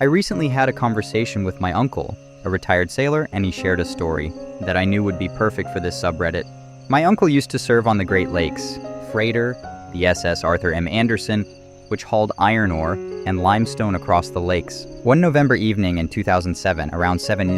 I recently had a conversation with my uncle, a retired sailor, and he shared a story that I knew would be perfect for this subreddit. My uncle used to serve on the Great Lakes, freighter, the SS Arthur M. Anderson, which hauled iron ore and limestone across the lakes. One November evening in 2007, around 7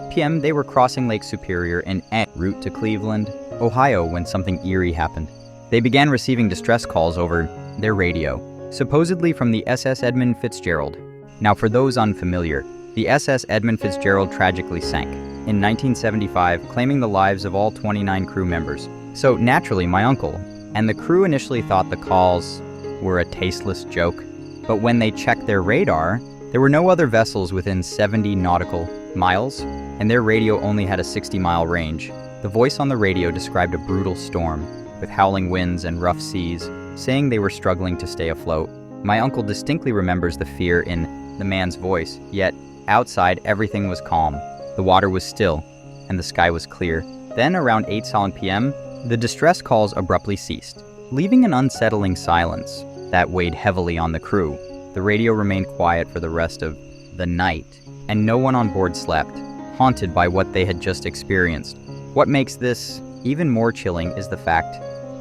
p.m., they were crossing Lake Superior en route to Cleveland, Ohio, when something eerie happened. They began receiving distress calls over their radio, supposedly from the SS Edmund Fitzgerald. Now, for those unfamiliar, the SS Edmund Fitzgerald tragically sank in 1975, claiming the lives of all 29 crew members. So naturally, my uncle and the crew initially thought the calls were a tasteless joke, but when they checked their radar, there were no other vessels within 70 nautical miles, and their radio only had a 60-mile range. The voice on the radio described a brutal storm, with howling winds and rough seas, saying they were struggling to stay afloat. My uncle distinctly remembers the fear in the man's voice, yet outside everything was calm. The water was still, and the sky was clear. Then, around 8 p.m., the distress calls abruptly ceased, leaving an unsettling silence that weighed heavily on the crew. The radio remained quiet for the rest of the night, and no one on board slept, haunted by what they had just experienced. What makes this even more chilling is the fact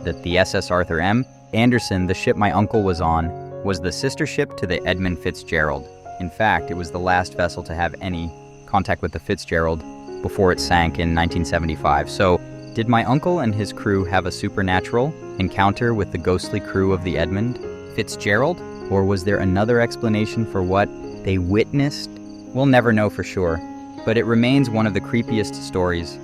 that the SS Arthur M. Anderson, the ship my uncle was on, was the sister ship to the Edmund Fitzgerald. In fact, it was the last vessel to have any contact with the Fitzgerald before it sank in 1975. So, did my uncle and his crew have a supernatural encounter with the ghostly crew of the Edmund Fitzgerald? Or was there another explanation for what they witnessed? We'll never know for sure, but it remains one of the creepiest stories.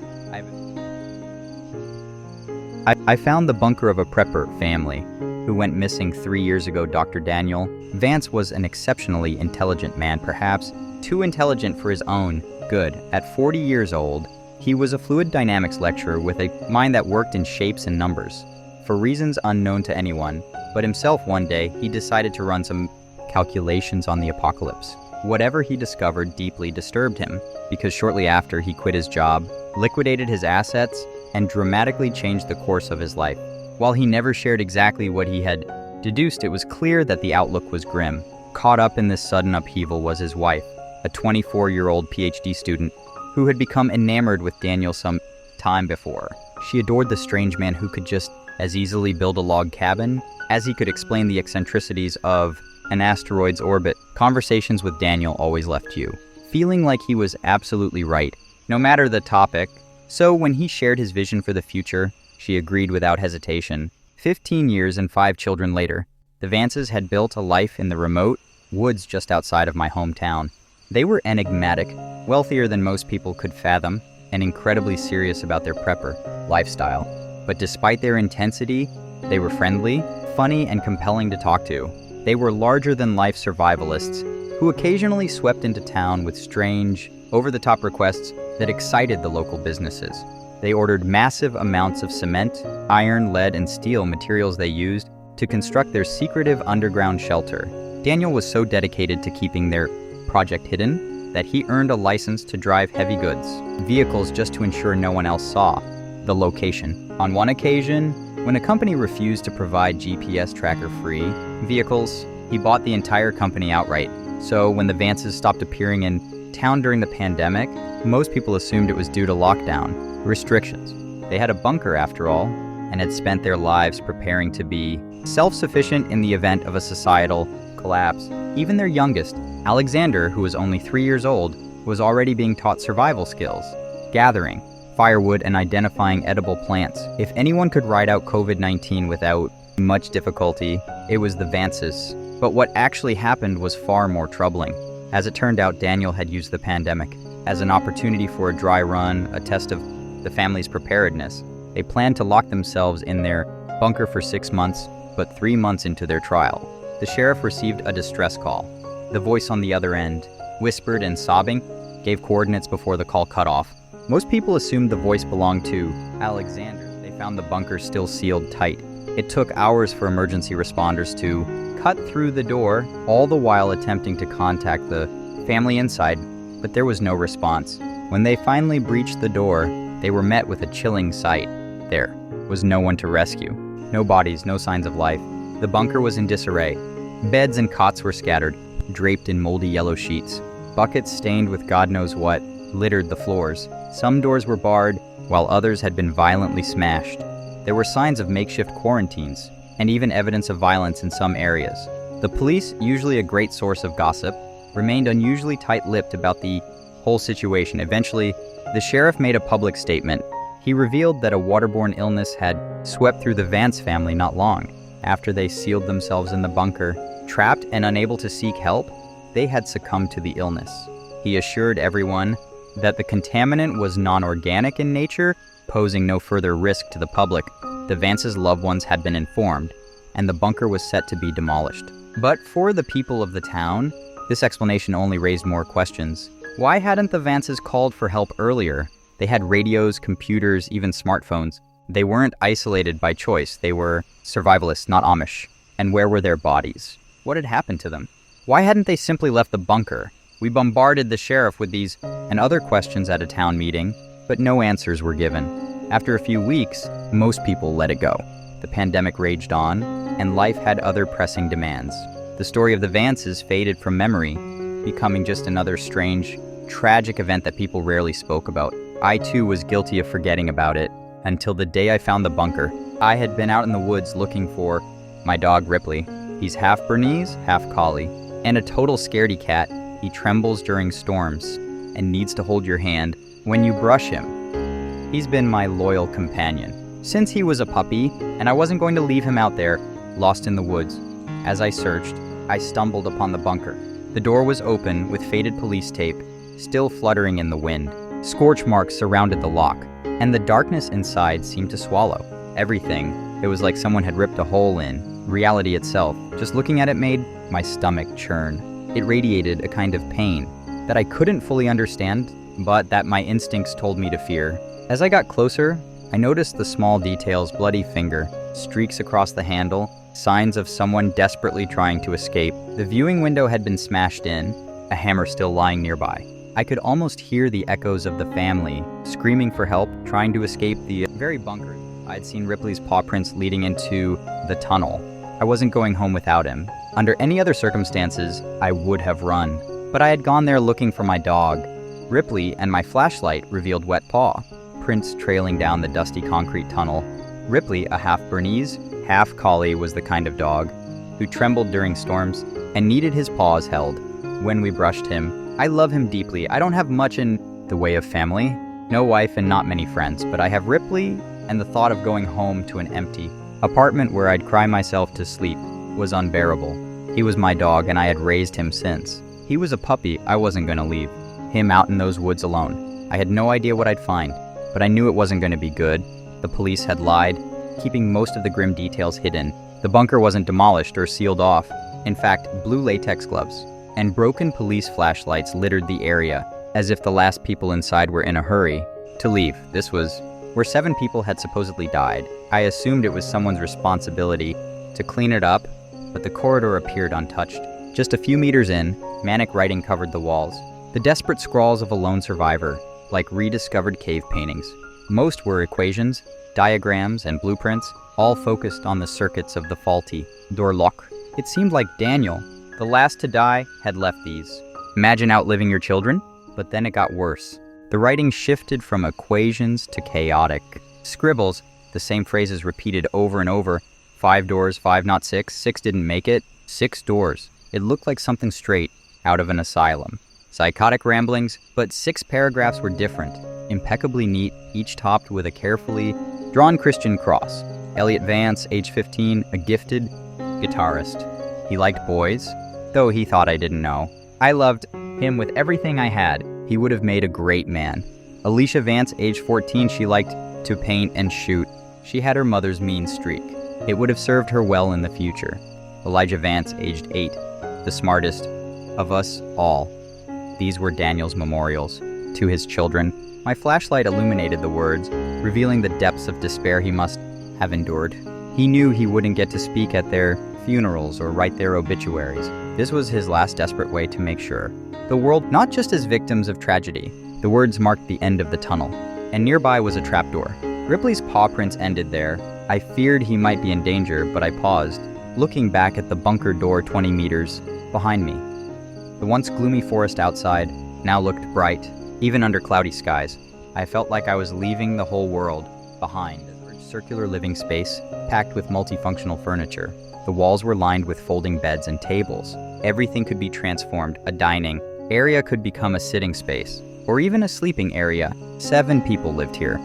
I found the bunker of a prepper family who went missing 3 years ago. Dr. Daniel Vance was an exceptionally intelligent man, perhaps too intelligent for his own good. At 40 years old, he was a fluid dynamics lecturer with a mind that worked in shapes and numbers. For reasons unknown to anyone but himself, one day he decided to run some calculations on the apocalypse. Whatever he discovered deeply disturbed him, because shortly after he quit his job, liquidated his assets, and dramatically changed the course of his life. While he never shared exactly what he had deduced, it was clear that the outlook was grim. Caught up in this sudden upheaval was his wife, a 24-year-old PhD student who had become enamored with Daniel some time before. She adored the strange man who could just as easily build a log cabin as he could explain the eccentricities of an asteroid's orbit. Conversations with Daniel always left you feeling like he was absolutely right, no matter the topic. So when he shared his vision for the future, she agreed without hesitation. 15 years and 5 children later, the Vances had built a life in the remote woods just outside of my hometown. They were enigmatic, wealthier than most people could fathom, and incredibly serious about their prepper lifestyle. But despite their intensity, they were friendly, funny, and compelling to talk to. They were larger-than-life survivalists who occasionally swept into town with strange, over-the-top requests that excited the local businesses. They ordered massive amounts of cement, iron, lead, and steel, materials they used to construct their secretive underground shelter. Daniel was so dedicated to keeping their project hidden that he earned a license to drive heavy goods vehicles just to ensure no one else saw the location. On one occasion, when a company refused to provide GPS tracker-free vehicles, he bought the entire company outright. So when the Vances stopped appearing in town during the pandemic, most people assumed it was due to lockdown restrictions. They had a bunker after all, and had spent their lives preparing to be self-sufficient in the event of a societal collapse. Even their youngest, Alexander, who was only 3 years old, was already being taught survival skills, gathering firewood and identifying edible plants. If anyone could ride out COVID-19 without much difficulty, it was the Vances. But what actually happened was far more troubling. As it turned out, Daniel had used the pandemic as an opportunity for a dry run, a test of the family's preparedness. They planned to lock themselves in their bunker for 6 months, but 3 months into their trial, the sheriff received a distress call. The voice on the other end, whispered and sobbing, gave coordinates before the call cut off. Most people assumed the voice belonged to Alexander. They found the bunker still sealed tight. It took hours for emergency responders to cut through the door, all the while attempting to contact the family inside, but there was no response. When they finally breached the door, they were met with a chilling sight. There was no one to rescue. No bodies, no signs of life. The bunker was in disarray. Beds and cots were scattered. draped in moldy yellow sheets. Buckets stained with God knows what littered the floors. Some doors were barred, while others had been violently smashed. There were signs of makeshift quarantines, and even evidence of violence in some areas. The police, usually a great source of gossip, remained unusually tight-lipped about the whole situation. Eventually, the sheriff made a public statement. He revealed that a waterborne illness had swept through the Vance family not long after they sealed themselves in the bunker. Trapped and unable to seek help, they had succumbed to the illness. He assured everyone that the contaminant was non-organic in nature, posing no further risk to the public. The Vance's loved ones had been informed, and the bunker was set to be demolished. But for the people of the town, this explanation only raised more questions. Why hadn't the Vances called for help earlier? They had radios, computers, even smartphones. They weren't isolated by choice. They were survivalists, not Amish. And where were their bodies? What had happened to them? Why hadn't they simply left the bunker? We bombarded the sheriff with these and other questions at a town meeting, but no answers were given. After a few weeks, most people let it go. The pandemic raged on, and life had other pressing demands. The story of the Vances faded from memory, becoming just another strange, tragic event that people rarely spoke about. I too was guilty of forgetting about it, until the day I found the bunker. I had been out in the woods looking for my dog Ripley. He's half Bernese, half collie, and a total scaredy cat. He trembles during storms and needs to hold your hand when you brush him. He's been my loyal companion since he was a puppy, and I wasn't going to leave him out there, lost in the woods. As I searched, I stumbled upon the bunker. The door was open with faded police tape still fluttering in the wind. Scorch marks surrounded the lock, and the darkness inside seemed to swallow everything. It was like someone had ripped a hole in reality itself. Just looking at it made my stomach churn. It radiated a kind of pain that I couldn't fully understand, but that my instincts told me to fear. As I got closer, I noticed the small details: bloody finger, streaks across the handle, signs of someone desperately trying to escape. The viewing window had been smashed in, a hammer still lying nearby. I could almost hear the echoes of the family screaming for help, trying to escape the very bunker. I'd seen Ripley's paw prints leading into the tunnel. I wasn't going home without him. Under any other circumstances, I would have run, but I had gone there looking for my dog. Ripley and my flashlight revealed wet paw prints trailing down the dusty concrete tunnel. Ripley, a half Bernese, half collie, was the kind of dog who trembled during storms and needed his paws held when we brushed him. I love him deeply. I don't have much in the way of family, no wife and not many friends, but I have Ripley, and the thought of going home to an empty apartment where I'd cry myself to sleep was unbearable. He was my dog, and I had raised him since. He was a puppy. I wasn't going to leave him out in those woods alone. I had no idea what I'd find, but I knew it wasn't going to be good. The police had lied, keeping most of the grim details hidden. The bunker wasn't demolished or sealed off. In fact, blue latex gloves and broken police flashlights littered the area, as if the last people inside were in a hurry to leave. This was where 7 people had supposedly died. I assumed it was someone's responsibility to clean it up, but the corridor appeared untouched. Just a few meters in, manic writing covered the walls. The desperate scrawls of a lone survivor, like rediscovered cave paintings. Most were equations, diagrams, and blueprints, all focused on the circuits of the faulty door lock. It seemed like Daniel, the last to die, had left these. Imagine outliving your children? But then it got worse. The writing shifted from equations to chaotic scribbles, the same phrases repeated over and over. 5 doors, 5 not 6, 6 didn't make it, 6 doors. It looked like something straight out of an asylum. Psychotic ramblings, but 6 paragraphs were different, impeccably neat, each topped with a carefully drawn Christian cross. Elliot Vance, age 15, a gifted guitarist. He liked boys, though he thought I didn't know. I loved him with everything I had. He would have made a great man. Alicia Vance, age 14, she liked to paint and shoot. She had her mother's mean streak. It would have served her well in the future. Elijah Vance, aged 8, the smartest of us all. These were Daniel's memorials to his children. My flashlight illuminated the words, revealing the depths of despair he must have endured. He knew he wouldn't get to speak at their funerals or write their obituaries. This was his last desperate way to make sure the world not just as victims of tragedy. The words marked the end of the tunnel, and nearby was a trapdoor. Ripley's paw prints ended there. I feared he might be in danger, but I paused, looking back at the bunker door 20 meters behind me. The once gloomy forest outside now looked bright, even under cloudy skies. I felt like I was leaving the whole world behind. A circular living space, packed with multifunctional furniture. The walls were lined with folding beds and tables. Everything could be transformed. A dining area could become a sitting space, or even a sleeping area. 7 people lived here,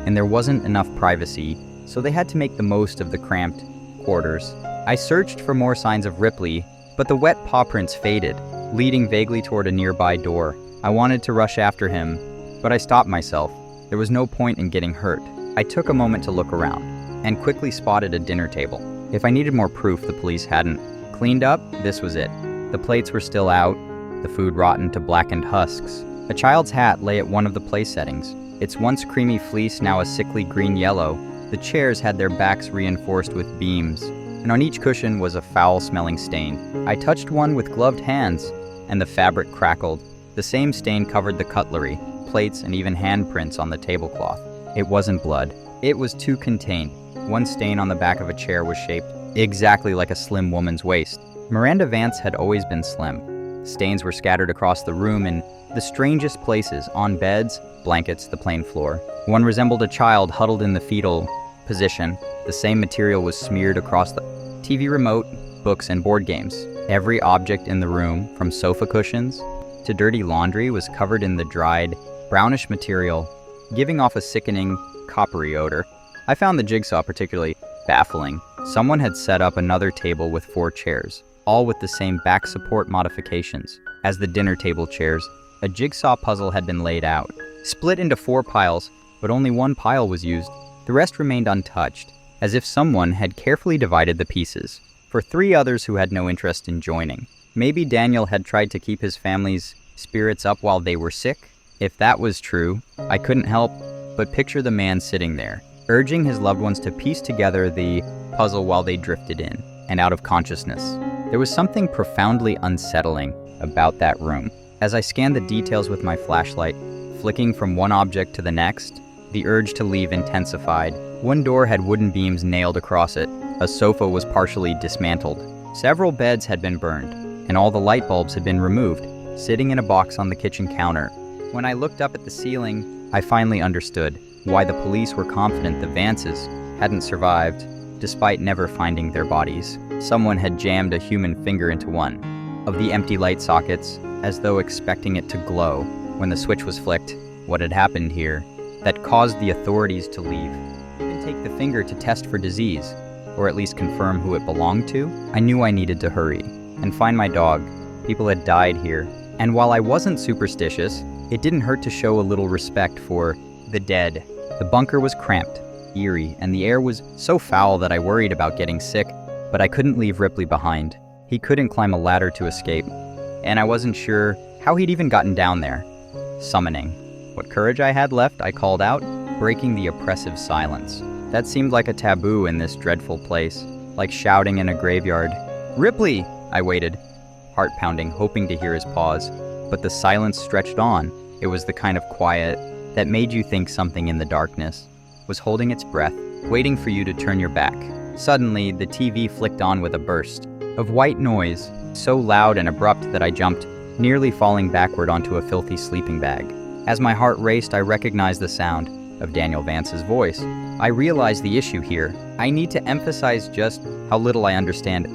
and there wasn't enough privacy, so they had to make the most of the cramped quarters. I searched for more signs of Ripley, but the wet paw prints faded, leading vaguely toward a nearby door. I wanted to rush after him, but I stopped myself. There was no point in getting hurt. I took a moment to look around, and quickly spotted a dinner table. If I needed more proof the police hadn't cleaned up, this was it. The plates were still out, the food rotten to blackened husks. A child's hat lay at one of the place settings, its once creamy fleece now a sickly green-yellow. The chairs had their backs reinforced with beams, and on each cushion was a foul-smelling stain. I touched one with gloved hands, and the fabric crackled. The same stain covered the cutlery, plates, and even handprints on the tablecloth. It wasn't blood. It was too contained. One stain on the back of a chair was shaped exactly like a slim woman's waist. Miranda Vance had always been slim. Stains were scattered across the room in the strangest places, on beds, blankets, the plain floor. One resembled a child huddled in the fetal position. The same material was smeared across the TV remote, books, and board games. Every object in the room, from sofa cushions to dirty laundry, was covered in the dried, brownish material, giving off a sickening, coppery odor. I found the jigsaw particularly baffling. Someone had set up another table with 4 chairs, all with the same back support modifications as the dinner table chairs. A jigsaw puzzle had been laid out, split into 4 piles, but only one pile was used. The rest remained untouched, as if someone had carefully divided the pieces for 3 others who had no interest in joining. Maybe Daniel had tried to keep his family's spirits up while they were sick? If that was true, I couldn't help but picture the man sitting there, urging his loved ones to piece together the puzzle while they drifted in and out of consciousness. There was something profoundly unsettling about that room. As I scanned the details with my flashlight, flicking from one object to the next, the urge to leave intensified. One door had wooden beams nailed across it. A sofa was partially dismantled. Several beds had been burned, and all the light bulbs had been removed, sitting in a box on the kitchen counter. When I looked up at the ceiling, I finally understood why the police were confident the Vances hadn't survived, despite never finding their bodies. Someone had jammed a human finger into one of the empty light sockets, as though expecting it to glow. When the switch was flicked, what had happened here that caused the authorities to leave? Even take the finger to test for disease, or at least confirm who it belonged to? I knew I needed to hurry and find my dog. People had died here, and while I wasn't superstitious, it didn't hurt to show a little respect for the dead. The bunker was cramped, eerie, and the air was so foul that I worried about getting sick, but I couldn't leave Ripley behind. He couldn't climb a ladder to escape, and I wasn't sure how he'd even gotten down there. Summoning. What courage I had left, I called out, breaking the oppressive silence. That seemed like a taboo in this dreadful place, like shouting in a graveyard. "Ripley!" I waited, heart pounding, hoping to hear his pause. But the silence stretched on. It was the kind of quiet that made you think something in the darkness was holding its breath, waiting for you to turn your back. Suddenly, the TV flicked on with a burst of white noise, so loud and abrupt that I jumped, nearly falling backward onto a filthy sleeping bag. As my heart raced, I recognized the sound of Daniel Vance's voice. I realized the issue here. I need to emphasize just how little I understand.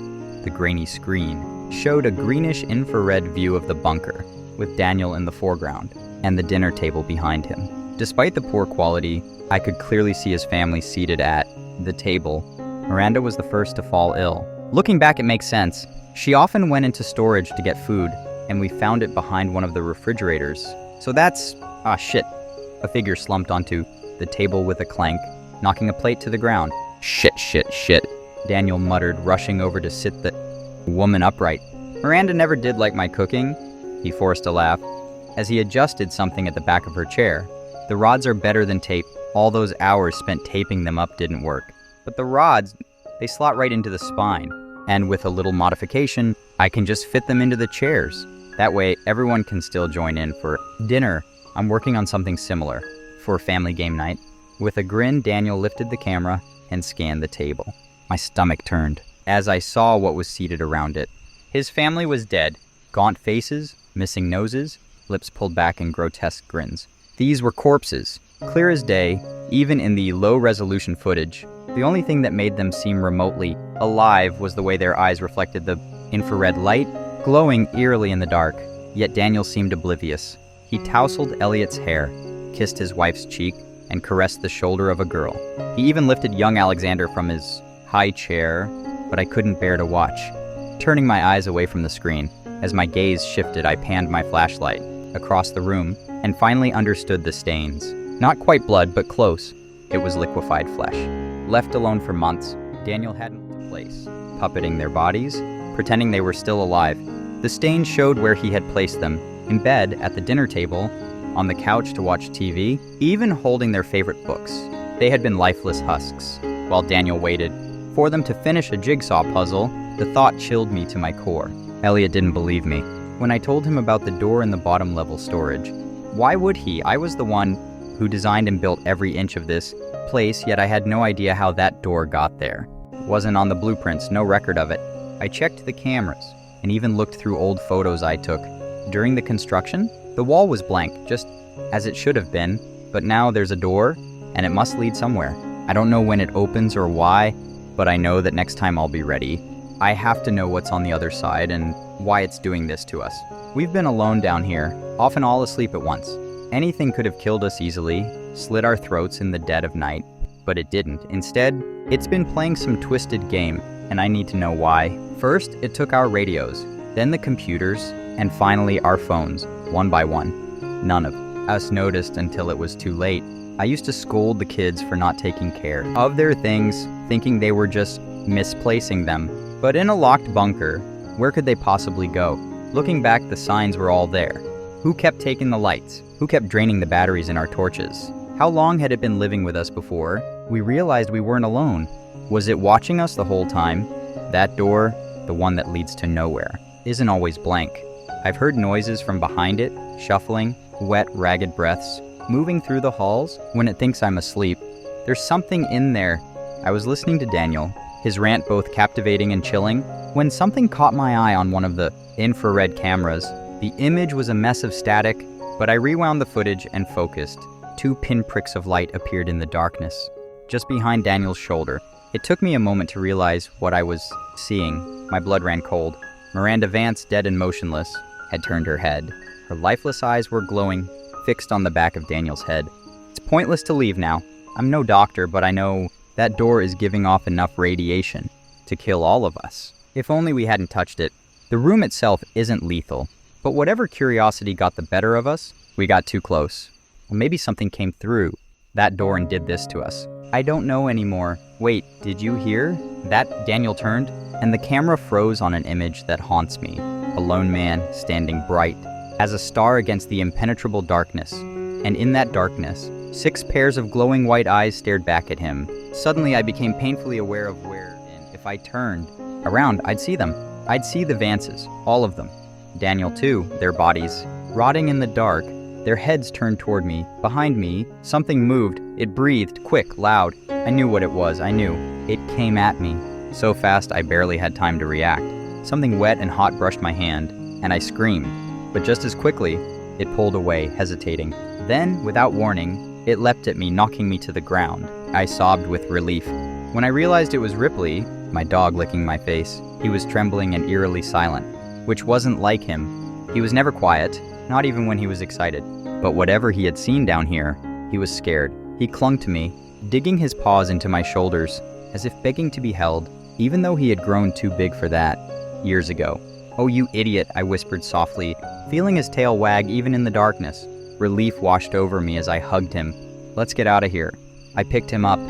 The grainy screen showed a greenish infrared view of the bunker, with Daniel in the foreground and the dinner table behind him. Despite the poor quality, I could clearly see his family seated at the table. Miranda was the first to fall ill. Looking back, it makes sense. She often went into storage to get food, and we found it behind one of the refrigerators. So that's... shit. A figure slumped onto the table with a clank, knocking a plate to the ground. Shit. Daniel muttered, rushing over to sit the woman upright. Miranda never did like my cooking. He forced a laugh as he adjusted something at the back of her chair. The rods are better than tape. All those hours spent taping them up didn't work. But the rods, they slot right into the spine. And with a little modification, I can just fit them into the chairs. That way, everyone can still join in for dinner. I'm working on something similar for family game night. With a grin, Daniel lifted the camera and scanned the table. My stomach turned as I saw what was seated around it. His family was dead, Gaunt faces, missing noses, lips pulled back in grotesque grins. These were corpses, clear as day, even in the low-resolution footage. The only thing that made them seem remotely alive was the way their eyes reflected the infrared light, glowing eerily in the dark. Yet Daniel seemed oblivious. He tousled Elliot's hair, kissed his wife's cheek, and caressed the shoulder of a girl. He even lifted young Alexander from his high chair, but I couldn't bear to watch. Turning my eyes away from the screen, as my gaze shifted, I panned my flashlight across the room and finally understood the stains. Not quite blood, but close. It was liquefied flesh. Left alone for months, Daniel hadn't left a place, puppeting their bodies, pretending they were still alive. The stains showed where he had placed them, in bed, at the dinner table, on the couch to watch TV, even holding their favorite books. They had been lifeless husks. While Daniel waited for them to finish a jigsaw puzzle, the thought chilled me to my core. Elliot didn't believe me. When I told him about the door in the bottom level storage, why would he? I was the one who designed and built every inch of this place, yet I had no idea how that door got there. It wasn't on the blueprints, no record of it. I checked the cameras, and even looked through old photos I took. During the construction, the wall was blank, just as it should have been, but now there's a door, and it must lead somewhere. I don't know when it opens or why, but I know that next time I'll be ready. I have to know what's on the other side and why it's doing this to us. We've been alone down here, often all asleep at once. Anything could have killed us easily, slit our throats in the dead of night, but it didn't. Instead, it's been playing some twisted game, and I need to know why. First, it took our radios, then the computers, and finally our phones, one by one. None of us noticed until it was too late. I used to scold the kids for not taking care of their things, thinking they were just misplacing them. But in a locked bunker, where could they possibly go? Looking back, the signs were all there. Who kept taking the lights? Who kept draining the batteries in our torches? How long had it been living with us before we realized we weren't alone? Was it watching us the whole time? That door, the one that leads to nowhere, isn't always blank. I've heard noises from behind it, shuffling, wet, ragged breaths, moving through the halls when it thinks I'm asleep. There's something in there. I was listening to Daniel, his rant both captivating and chilling, when something caught my eye on one of the infrared cameras. The image was a mess of static, but I rewound the footage and focused. 2 pinpricks of light appeared in the darkness, just behind Daniel's shoulder. It took me a moment to realize what I was seeing. My blood ran cold. Miranda Vance, dead and motionless, had turned her head. Her lifeless eyes were glowing, fixed on the back of Daniel's head. It's pointless to leave now. I'm no doctor, but I know that door is giving off enough radiation to kill all of us. If only we hadn't touched it. The room itself isn't lethal, but whatever curiosity got the better of us, we got too close. Or maybe something came through that door and did this to us. I don't know anymore. Wait, did you hear? That Daniel turned, and the camera froze on an image that haunts me. A lone man standing bright as a star against the impenetrable darkness. And in that darkness, 6 pairs of glowing white eyes stared back at him. Suddenly, I became painfully aware of where, and if I turned around, I'd see them. I'd see the Vances, all of them. Daniel too, their bodies, rotting in the dark, their heads turned toward me. Behind me, something moved. It breathed, quick, loud. I knew what it was, I knew. It came at me. So fast, I barely had time to react. Something wet and hot brushed my hand, and I screamed. But just as quickly, it pulled away, hesitating. Then, without warning, it leapt at me, knocking me to the ground. I sobbed with relief. When I realized it was Ripley, my dog licking my face, he was trembling and eerily silent, which wasn't like him. He was never quiet, not even when he was excited. But whatever he had seen down here, he was scared. He clung to me, digging his paws into my shoulders, as if begging to be held, even though he had grown too big for that years ago. "Oh, you idiot," I whispered softly, feeling his tail wag even in the darkness. Relief washed over me as I hugged him. "Let's get out of here." I picked him up,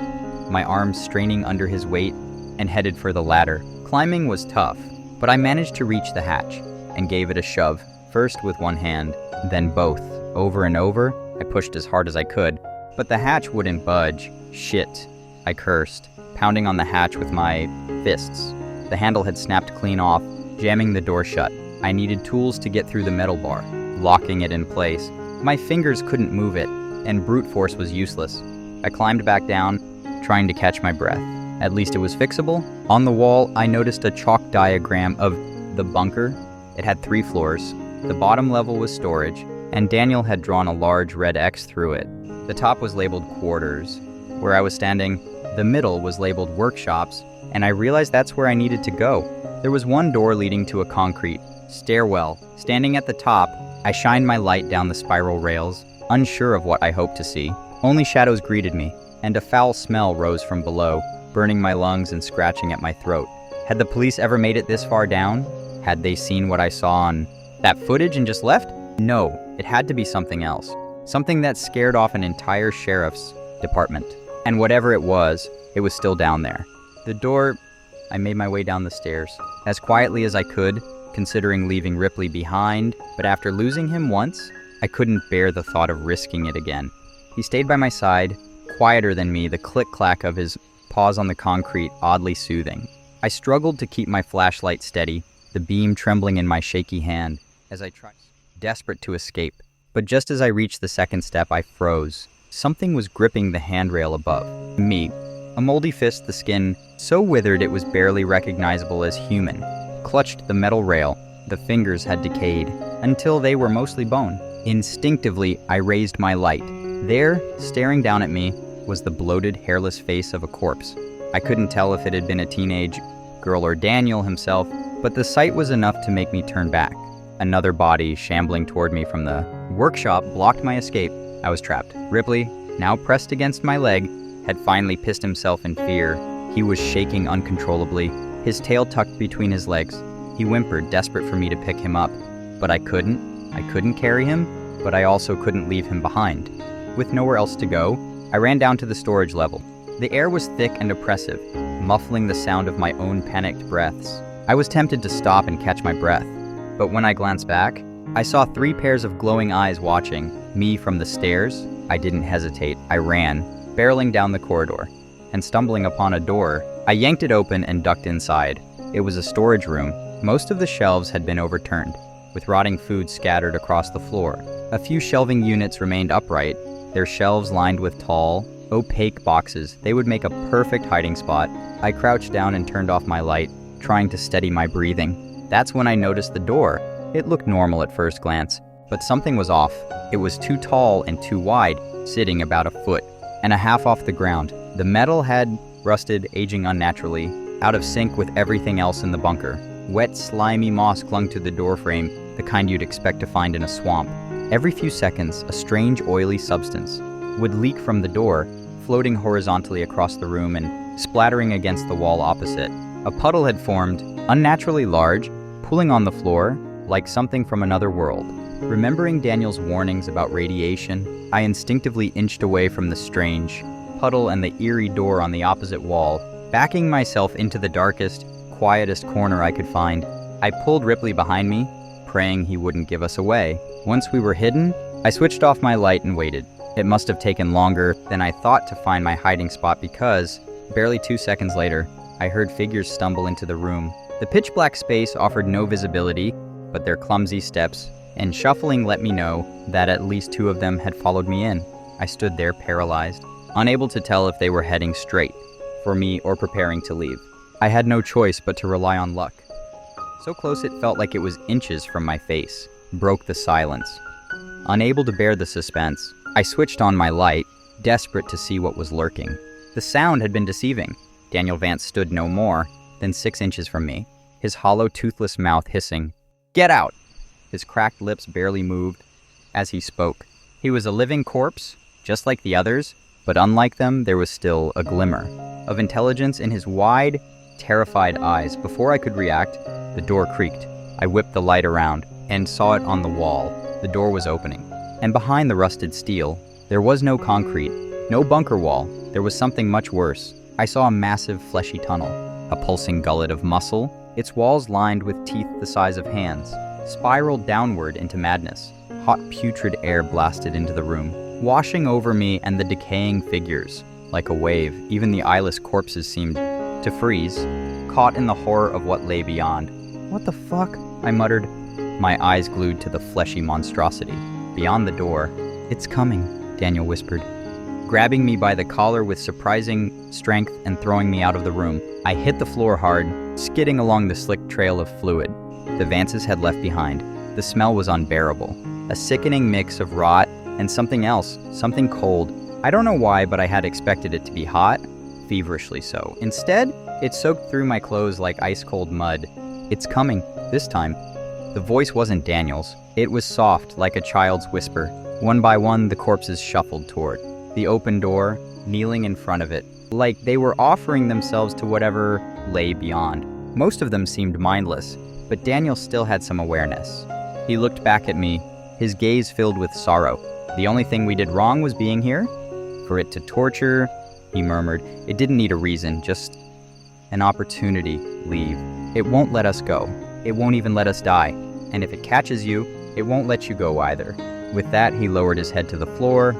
my arms straining under his weight, and headed for the ladder. Climbing was tough, but I managed to reach the hatch and gave it a shove, first with one hand, then both. Over and over, I pushed as hard as I could, but the hatch wouldn't budge. Shit, I cursed, pounding on the hatch with my fists. The handle had snapped clean off, jamming the door shut. I needed tools to get through the metal bar, locking it in place. My fingers couldn't move it, and brute force was useless. I climbed back down, trying to catch my breath. At least it was fixable. On the wall, I noticed a chalk diagram of the bunker, It had 3 floors. The bottom level was storage, and Daniel had drawn a large red X through it. The top was labeled quarters. Where I was standing, the middle was labeled workshops, and I realized that's where I needed to go. There was one door leading to a concrete stairwell. Standing at the top, I shined my light down the spiral rails, unsure of what I hoped to see. Only shadows greeted me, and a foul smell rose from below, burning my lungs and scratching at my throat. Had the police ever made it this far down? Had they seen what I saw on that footage and just left? No, it had to be something else. Something that scared off an entire sheriff's department. And whatever it was still down there. The door, I made my way down the stairs, as quietly as I could, considering leaving Ripley behind, but after losing him once, I couldn't bear the thought of risking it again. He stayed by my side, quieter than me, the click-clack of his paws on the concrete oddly soothing. I struggled to keep my flashlight steady, the beam trembling in my shaky hand, as I tried, desperate to escape. But just as I reached the second step, I froze. Something was gripping the handrail above me. A moldy fist, the skin so withered it was barely recognizable as human, clutched the metal rail. The fingers had decayed, until they were mostly bone. Instinctively, I raised my light. There, staring down at me, was the bloated, hairless face of a corpse. I couldn't tell if it had been a teenage girl or Daniel himself, but the sight was enough to make me turn back. Another body shambling toward me from the workshop blocked my escape. I was trapped. Ripley, now pressed against my leg, had finally pissed himself in fear. He was shaking uncontrollably, his tail tucked between his legs. He whimpered, desperate for me to pick him up. But I couldn't. I couldn't carry him, but I also couldn't leave him behind. With nowhere else to go, I ran down to the storage level. The air was thick and oppressive, muffling the sound of my own panicked breaths. I was tempted to stop and catch my breath, but when I glanced back, I saw 3 pairs of glowing eyes watching me from the stairs. I didn't hesitate. I ran, barreling down the corridor, and stumbling upon a door, I yanked it open and ducked inside. It was a storage room. Most of the shelves had been overturned, with rotting food scattered across the floor. A few shelving units remained upright, their shelves lined with tall, opaque boxes. They would make a perfect hiding spot. I crouched down and turned off my light, trying to steady my breathing. That's when I noticed the door. It looked normal at first glance, but something was off. It was too tall and too wide, sitting about a foot and a half off the ground. The metal had rusted, aging unnaturally, out of sync with everything else in the bunker. Wet, slimy moss clung to the doorframe, the kind you'd expect to find in a swamp. Every few seconds, a strange, oily substance would leak from the door, floating horizontally across the room and splattering against the wall opposite. A puddle had formed, unnaturally large, pooling on the floor, like something from another world. Remembering Daniel's warnings about radiation, I instinctively inched away from the strange puddle and the eerie door on the opposite wall, backing myself into the darkest, quietest corner I could find. I pulled Ripley behind me, praying he wouldn't give us away. Once we were hidden, I switched off my light and waited. It must have taken longer than I thought to find my hiding spot because, barely 2 seconds later, I heard figures stumble into the room. The pitch-black space offered no visibility, but their clumsy steps and shuffling let me know that at least 2 of them had followed me in. I stood there paralyzed, unable to tell if they were heading straight for me or preparing to leave. I had no choice but to rely on luck. So close it felt like it was inches from my face, broke the silence. Unable to bear the suspense, I switched on my light, desperate to see what was lurking. The sound had been deceiving. Daniel Vance stood no more than 6 inches from me, his hollow, toothless mouth hissing, "Get out!" His cracked lips barely moved as he spoke. He was a living corpse, just like the others, but unlike them, there was still a glimmer of intelligence in his wide, terrified eyes. Before I could react, the door creaked. I whipped the light around and saw it on the wall. The door was opening, and behind the rusted steel, there was no concrete, no bunker wall. There was something much worse. I saw a massive, fleshy tunnel, a pulsing gullet of muscle, its walls lined with teeth the size of hands, spiraled downward into madness. Hot, putrid air blasted into the room, washing over me and the decaying figures. Like a wave, even the eyeless corpses seemed to freeze, caught in the horror of what lay beyond. "What the fuck?" I muttered, my eyes glued to the fleshy monstrosity. Beyond the door, "It's coming," Daniel whispered, grabbing me by the collar with surprising strength and throwing me out of the room. I hit the floor hard, skidding along the slick trail of fluid. the Vances had left behind. The smell was unbearable, a sickening mix of rot and something else, something cold. I don't know why, but I had expected it to be hot, feverishly so. Instead, it soaked through my clothes like ice-cold mud. It's coming, this time. The voice wasn't Daniel's. It was soft, like a child's whisper. One by one, the corpses shuffled toward the open door, kneeling in front of it, like they were offering themselves to whatever lay beyond. Most of them seemed mindless, but Daniel still had some awareness. He looked back at me, his gaze filled with sorrow. The only thing we did wrong was being here. For it to torture, he murmured. It didn't need a reason, just an opportunity. Leave. It won't let us go. It won't even let us die. And if it catches you, it won't let you go either. With that, he lowered his head to the floor,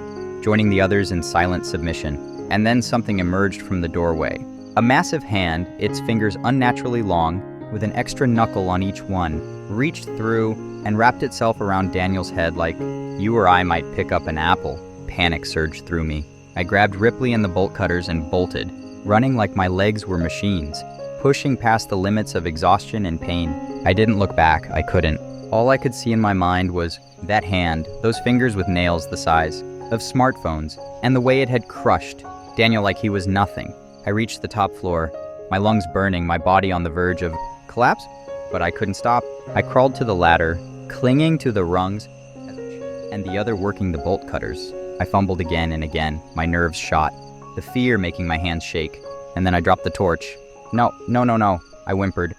joining the others in silent submission. And then something emerged from the doorway. A massive hand, its fingers unnaturally long, with an extra knuckle on each one, reached through and wrapped itself around Daniel's head like you or I might pick up an apple. Panic surged through me. I grabbed Ripley and the bolt cutters and bolted, running like my legs were machines, pushing past the limits of exhaustion and pain. I didn't look back, I couldn't. All I could see in my mind was that hand, those fingers with nails the size of smartphones, and the way it had crushed Daniel like he was nothing. I reached the top floor, my lungs burning, my body on the verge of collapse, but I couldn't stop. I crawled to the ladder, clinging to the rungs, and the other working the bolt cutters. I fumbled again and again, my nerves shot, the fear making my hands shake, and then I dropped the torch. No, I whimpered.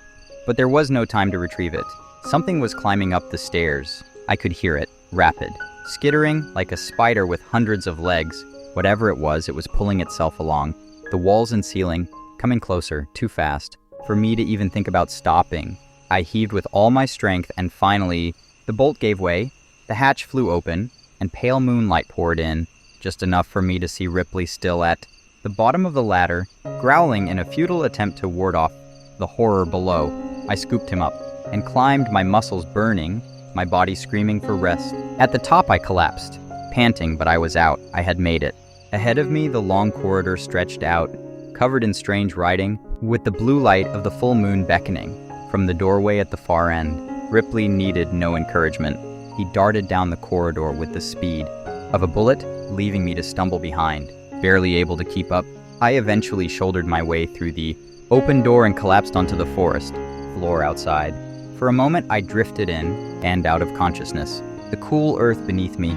But there was no time to retrieve it. Something was climbing up the stairs. I could hear it, rapid, skittering like a spider with hundreds of legs. Whatever it was pulling itself along. The walls and ceiling, coming closer, too fast, for me to even think about stopping. I heaved with all my strength, and finally, the bolt gave way, the hatch flew open, and pale moonlight poured in, just enough for me to see Ripley still at the bottom of the ladder, growling in a futile attempt to ward off the horror below. I scooped him up and climbed, my muscles burning, my body screaming for rest. At the top, I collapsed, panting, but I was out. I had made it. Ahead of me, the long corridor stretched out, covered in strange writing, with the blue light of the full moon beckoning from the doorway at the far end. Ripley needed no encouragement. He darted down the corridor with the speed of a bullet, leaving me to stumble behind. Barely able to keep up, I eventually shouldered my way through the open door and collapsed onto the forest floor outside. For a moment, I drifted in and out of consciousness. The cool earth beneath me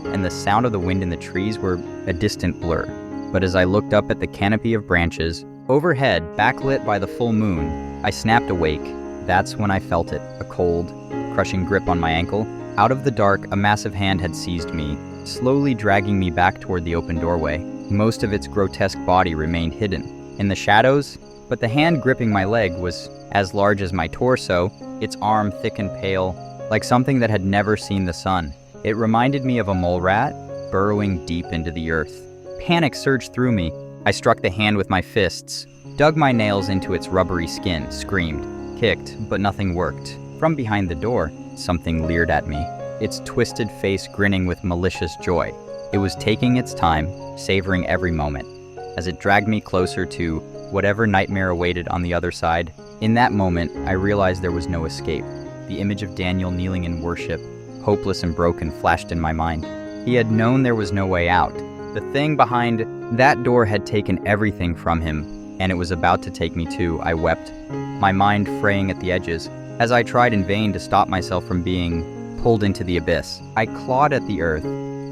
and the sound of the wind in the trees were a distant blur. But as I looked up at the canopy of branches, overhead, backlit by the full moon, I snapped awake. That's when I felt it, a cold, crushing grip on my ankle. Out of the dark, a massive hand had seized me, slowly dragging me back toward the open doorway. Most of its grotesque body remained hidden in the shadows, but the hand gripping my leg was as large as my torso, its arm thick and pale, like something that had never seen the sun. It reminded me of a mole rat burrowing deep into the earth. Panic surged through me. I struck the hand with my fists, dug my nails into its rubbery skin, screamed, kicked, but nothing worked. From behind the door, something leered at me, its twisted face grinning with malicious joy. It was taking its time, savoring every moment. As it dragged me closer to whatever nightmare awaited on the other side, in that moment, I realized there was no escape. The image of Daniel kneeling in worship, hopeless and broken, flashed in my mind. He had known there was no way out. The thing behind that door had taken everything from him, and it was about to take me too. I wept, my mind fraying at the edges, as I tried in vain to stop myself from being pulled into the abyss. I clawed at the earth,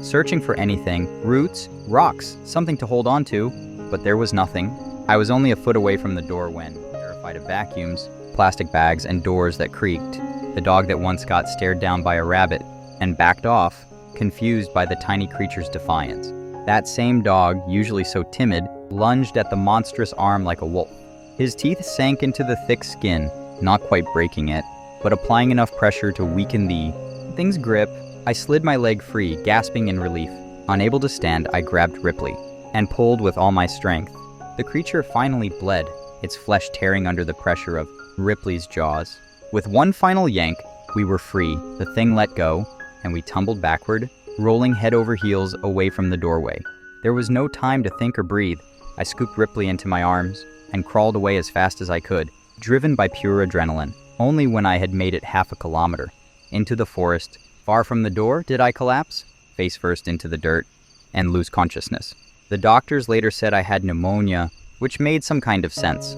searching for anything, roots, rocks, something to hold on to, but there was nothing. I was only a foot away from the door when, terrified of vacuums, plastic bags, and doors that creaked, the dog that once got stared down by a rabbit and backed off, confused by the tiny creature's defiance. That same dog, usually so timid, lunged at the monstrous arm like a wolf. His teeth sank into the thick skin, not quite breaking it, but applying enough pressure to weaken the thing's grip. I slid my leg free, gasping in relief. Unable to stand, I grabbed Ripley and pulled with all my strength. The creature finally bled, its flesh tearing under the pressure of Ripley's jaws. With one final yank, we were free. The thing let go, and we tumbled backward, rolling head over heels away from the doorway. There was no time to think or breathe. I scooped Ripley into my arms and crawled away as fast as I could. driven by pure adrenaline. Only when I had made it half a kilometer into the forest, far from the door, did I collapse, face first into the dirt, and lose consciousness. The doctors later said I had pneumonia, which made some kind of sense.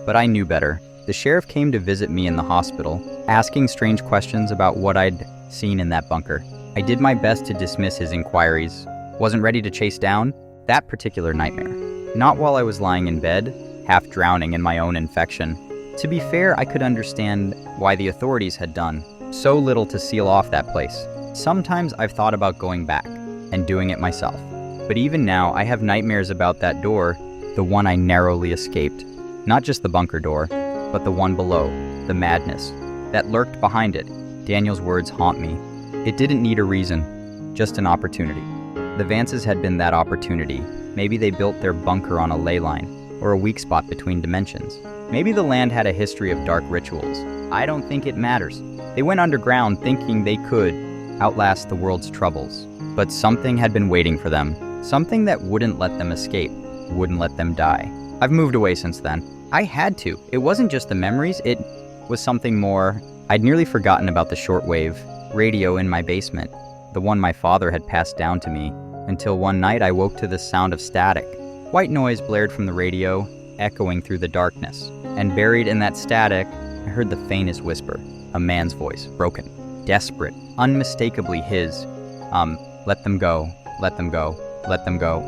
But I knew better. The sheriff came to visit me in the hospital, asking strange questions about what I'd seen in that bunker. I did my best to dismiss his inquiries. Wasn't ready to chase down that particular nightmare. Not while I was lying in bed, half drowning in my own infection. To be fair, I could understand why the authorities had done so little to seal off that place. Sometimes I've thought about going back and doing it myself. But even now, I have nightmares about that door, the one I narrowly escaped. Not just the bunker door, but the one below, the madness that lurked behind it. Daniel's words haunt me. It didn't need a reason, just an opportunity. The Vances had been that opportunity. Maybe they built their bunker on a ley line, or a weak spot between dimensions. Maybe the land had a history of dark rituals. I don't think it matters. They went underground thinking they could outlast the world's troubles. But something had been waiting for them. Something that wouldn't let them escape, wouldn't let them die. I've moved away since then. I had to. It wasn't just the memories, it was something more. I'd nearly forgotten about the shortwave radio in my basement, the one my father had passed down to me, until one night I woke to the sound of static. White noise blared from the radio, echoing through the darkness. And buried in that static, I heard the faintest whisper, a man's voice, broken, desperate, unmistakably his. Let them go, let them go, let them go.